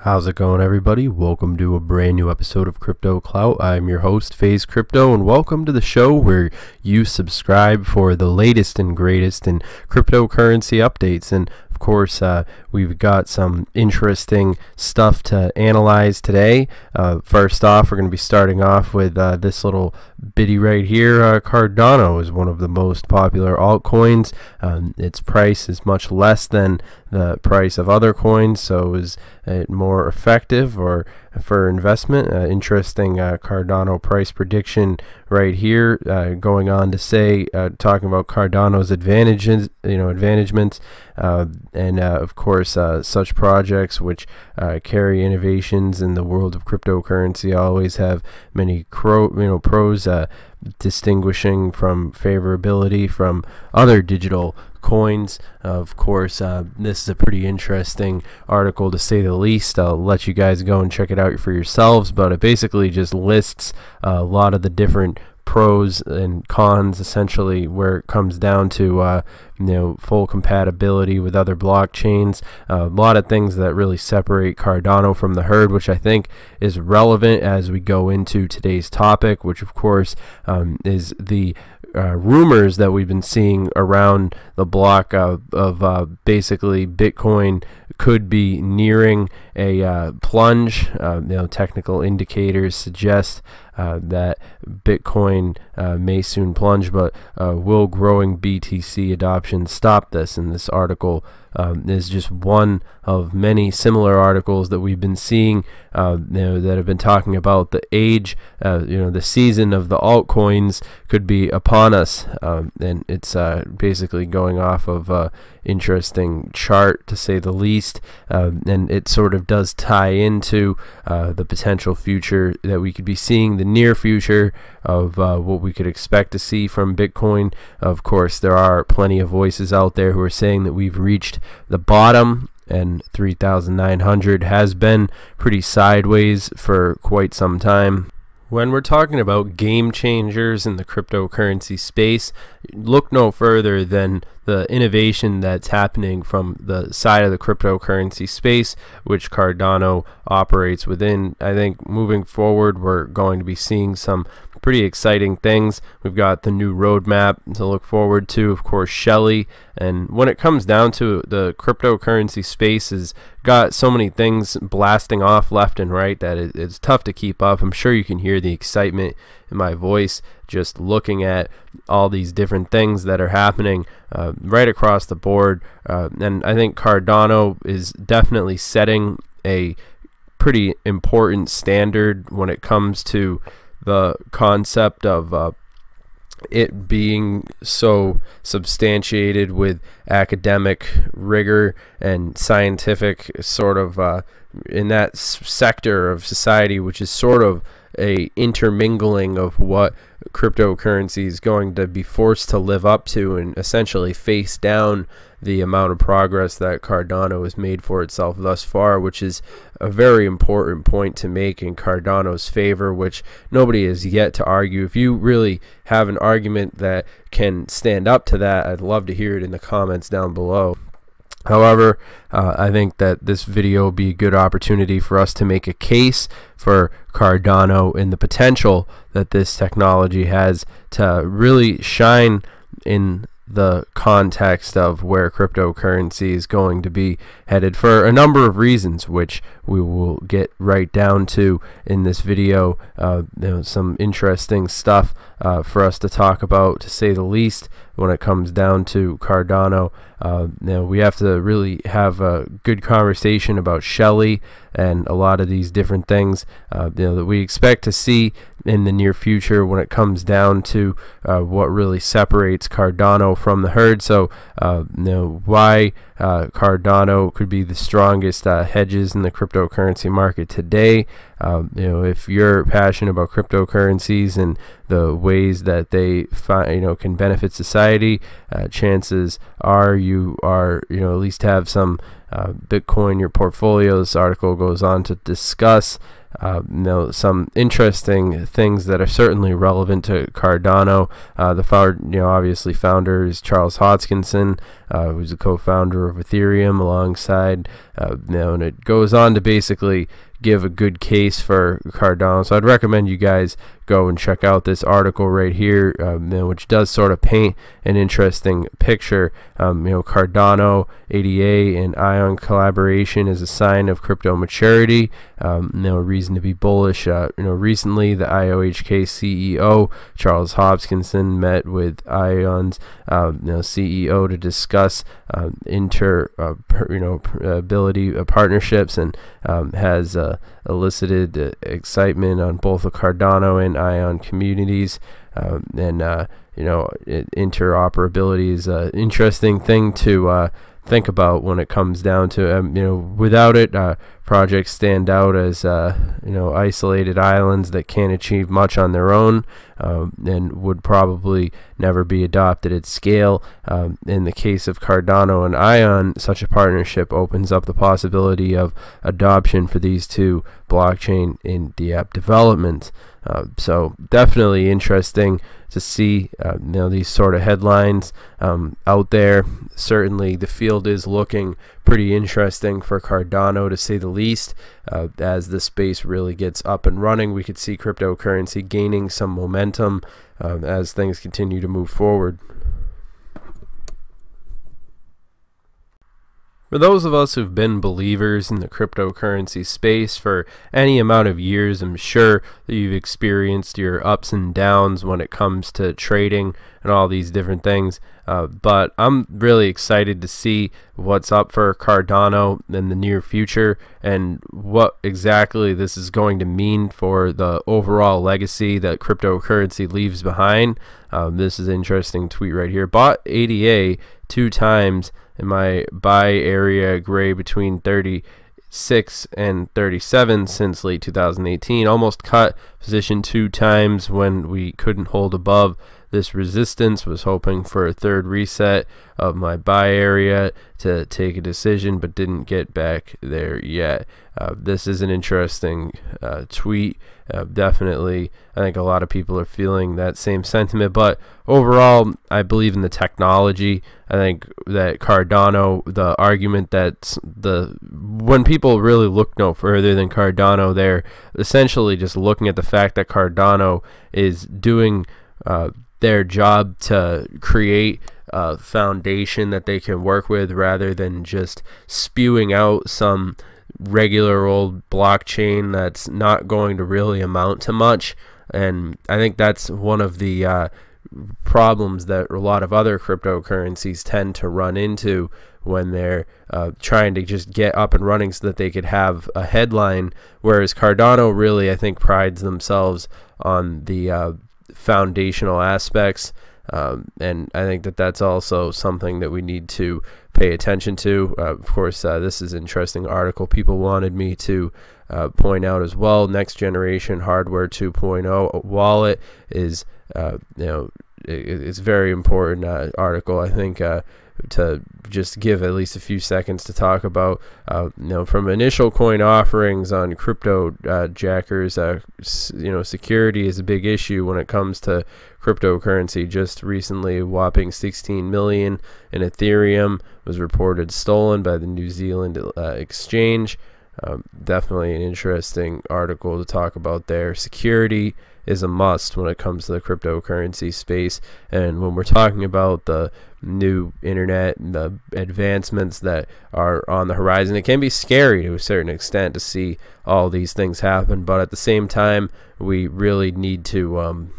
How's it going, everybody? Welcome to a brand new episode of Crypto Clout. I'm your host, FaZe Crypto, and welcome to the show where you subscribe for the latest and greatest in cryptocurrency updates. And of course, we've got some interesting stuff to analyze today. First off, we're going to be starting off with this little bitty right here. Cardano is one of the most popular altcoins. Its price is much less than the price of other coins, so is it more effective or for investment? Interesting Cardano price prediction right here, going on to say, talking about Cardano's advantagements, and of course such projects which carry innovations in the world of cryptocurrency always have many pros, distinguishing from favorability from other digital coins. Of course, this is a pretty interesting article to say the least. I'll let you guys go and check it out for yourselves, but it basically just lists a lot of the different pros and cons, essentially, where it comes down to full compatibility with other blockchains, a lot of things that really separate Cardano from the herd, which I think is relevant as we go into today's topic, which of course is the rumors that we've been seeing around the block of basically Bitcoin could be nearing a plunge. Technical indicators suggest that Bitcoin may soon plunge, but will growing BTC adoption stop this? And this article is just one of many similar articles that we've been seeing that have been talking about the age, the season of the altcoins could be upon us, and it's basically going off of a interesting chart, to say the least, and it sort of does tie into the potential future that we could be seeing, the near future of what we could expect to see from Bitcoin. Of course, there are plenty of voices out there who are saying that we've reached the bottom, and 3,900 has been pretty sideways for quite some time. When we're talking about game changers in the cryptocurrency space, look no further than the innovation that's happening from the side of the cryptocurrency space, which Cardano operates within. I think moving forward, we're going to be seeing some pretty exciting things. We've got the new roadmap to look forward to, of course, Shelly. And when it comes down to the cryptocurrency space, has got so many things blasting off left and right that it's tough to keep up. I'm sure you can hear the excitement in my voice just looking at all these different things that are happening right across the board. And I think Cardano is definitely setting a pretty important standard when it comes to the concept of it being so substantiated with academic rigor and scientific sort of in that sector of society, which is sort of a intermingling of what cryptocurrency is going to be forced to live up to, and essentially face down the amount of progress that Cardano has made for itself thus far, which is a very important point to make in Cardano's favor, which nobody has yet to argue. If you really have an argument that can stand up to that, I'd love to hear it in the comments down below. However, I think that this video will be a good opportunity for us to make a case for Cardano and the potential that this technology has to really shine in the context of where cryptocurrency is going to be headed, for a number of reasons, which we will get right down to in this video. Some interesting stuff for us to talk about, to say the least, when it comes down to Cardano. We have to really have a good conversation about Shelly and a lot of these different things that we expect to see in the near future when it comes down to what really separates Cardano from the herd. So why Cardano could be the strongest hedges in the cryptocurrency market today. If you're passionate about cryptocurrencies and the ways that they can benefit society, chances are you are at least have some Bitcoin in your portfolio. This article goes on to discuss some interesting things that are certainly relevant to Cardano. The founder, obviously founder is Charles Hoskinson, who's a co-founder of Ethereum, alongside, and it goes on to basically give a good case for Cardano. So I'd recommend you guys go and check out this article right here, which does sort of paint an interesting picture. Cardano, ADA, and AION collaboration is a sign of crypto maturity. No reason to be bullish. Recently the IOHK CEO Charles Hoskinson met with AION's CEO to discuss ability partnerships, and has elicited excitement on both the Cardano and AION communities. Interoperability is an interesting thing to think about when it comes down to without it, projects stand out as isolated islands that can't achieve much on their own, and would probably never be adopted at scale. In the case of Cardano and AION, such a partnership opens up the possibility of adoption for these two blockchain in the app development. So definitely interesting to see these sort of headlines out there. Certainly the field is looking pretty interesting for Cardano, to say the least. As the space really gets up and running, we could see cryptocurrency gaining some momentum as things continue to move forward. For those of us who've been believers in the cryptocurrency space for any amount of years, I'm sure that you've experienced your ups and downs when it comes to trading and all these different things. But I'm really excited to see what's up for Cardano in the near future, and what exactly this is going to mean for the overall legacy that cryptocurrency leaves behind. This is an interesting tweet right here. Bought ADA 2 times in my buy area gray between 36 and 37 since late 2018. Almost cut position 2 times when we couldn't hold above this resistance. Was hoping for a third reset of my buy area to take a decision, but didn't get back there yet. This is an interesting tweet. Definitely, I think a lot of people are feeling that same sentiment, but overall, I believe in the technology. I think that Cardano, the argument that when people really look no further than Cardano, they're essentially just looking at the fact that Cardano is doing their job to create a foundation that they can work with, rather than just spewing out some regular old blockchain that's not going to really amount to much. And I think that's one of the problems that a lot of other cryptocurrencies tend to run into when they're trying to just get up and running so that they could have a headline, whereas Cardano really, I think, prides themselves on the foundational aspects. And I think that that's also something that we need to pay attention to. Of course, this is an interesting article people wanted me to point out as well. Next generation hardware 2.0 wallet is it's very important article, I think, to just give at least a few seconds to talk about. From initial coin offerings on crypto jackers, security is a big issue when it comes to cryptocurrency. Just recently, a whopping 16 million in Ethereum was reported stolen by the New Zealand exchange. Definitely an interesting article to talk about there. Security is a must when it comes to the cryptocurrency space, and when we're talking about the new internet and the advancements that are on the horizon, it can be scary to a certain extent to see all these things happen, but at the same time we really need to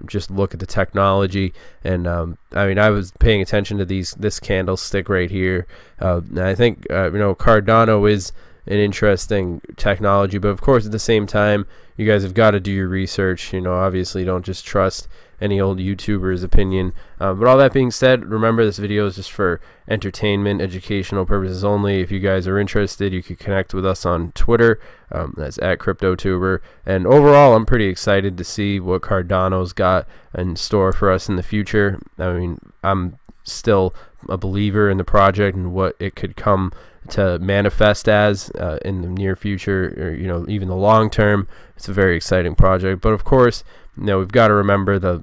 just look at the technology. And I was paying attention to this candlestick right here, and I think Cardano is an interesting technology, but of course at the same time you guys have got to do your research. Obviously don't just trust any old YouTuber's opinion. But all that being said, remember this video is just for entertainment, educational purposes only. If you guys are interested, you can connect with us on Twitter. That's at CryptoTuber. And overall, I'm pretty excited to see what Cardano's got in store for us in the future. I'm still a believer in the project and what it could come to manifest as in the near future, or even the long term. It's a very exciting project. But of course, we've got to remember the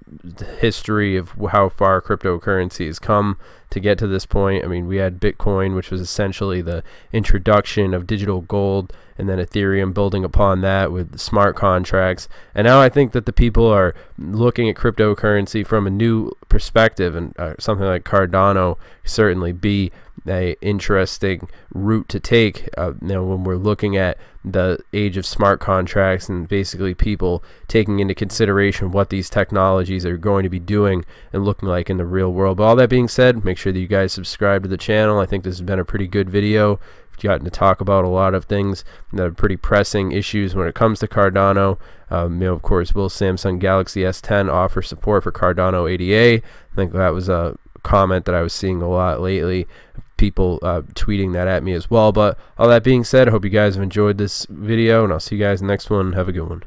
history of how far cryptocurrency has come to get to this point. I mean, we had Bitcoin, which was essentially the introduction of digital gold, and then Ethereum building upon that with smart contracts. And now I think that the people are looking at cryptocurrency from a new perspective, and something like Cardano certainly be a interesting route to take when we're looking at the age of smart contracts, and basically people taking into consideration what these technologies are going to be doing and looking like in the real world. But all that being said, make sure that you guys subscribe to the channel. I think this has been a pretty good video. We've gotten to talk about a lot of things that are pretty pressing issues when it comes to Cardano. Of course, will Samsung Galaxy S10 offer support for Cardano ADA? I think that was a comment that I was seeing a lot lately, people tweeting that at me as well. But all that being said, I hope you guys have enjoyed this video, and I'll see you guys in the next one. Have a good one.